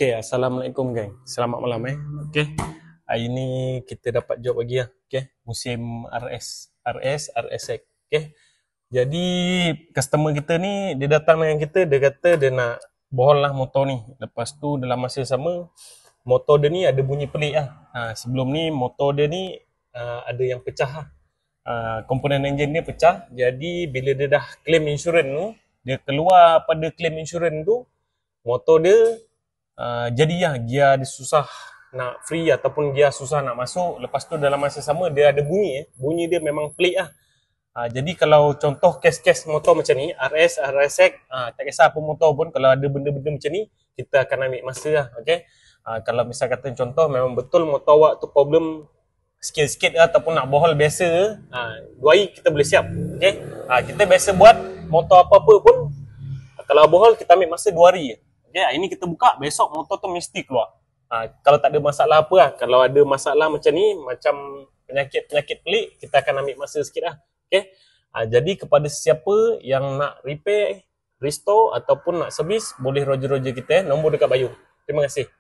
Okey, Assalamualaikum geng. Selamat malam Okey. Hari ni kita dapat job lagi lah. Okey, musim RS, RSX. Okey. Jadi customer kita ni dia datang dengan kita, dia kata dia nak bohol lah motor ni. Lepas tu dalam masa yang sama motor dia ni ada bunyi pelik lah. Sebelum ni motor dia ni ada yang pecah lah. Komponen enjin dia pecah. Jadi bila dia dah claim insurans tu, dia keluar pada claim insurans tu, motor dia jadilah gear dia susah nak free ataupun gear susah nak masuk. Lepas tu dalam masa sama dia ada bunyi bunyi dia memang pelik lah. Jadi kalau contoh kes-kes motor macam ni, RS, RSX, tak kisah apa motor pun, kalau ada benda-benda macam ni kita akan ambil masa lah. Okay? Kalau misal kata contoh memang betul motor awak tu problem sikit-sikit ataupun nak bohol biasa, 2 hari kita boleh siap. Okay? Kita biasa buat motor apa-apa pun, kalau bohol kita ambil masa 2 hari. Okay, hari ni kita buka, besok motor tu mesti keluar. Kalau tak ada masalah apa lah. Kalau ada masalah macam ni, macam penyakit-penyakit pelik, kita akan ambil masa sikit lah. Okay? Jadi kepada sesiapa yang nak repair, restore ataupun nak servis, boleh roger-roger kita. Nombor dekat bio. Terima kasih.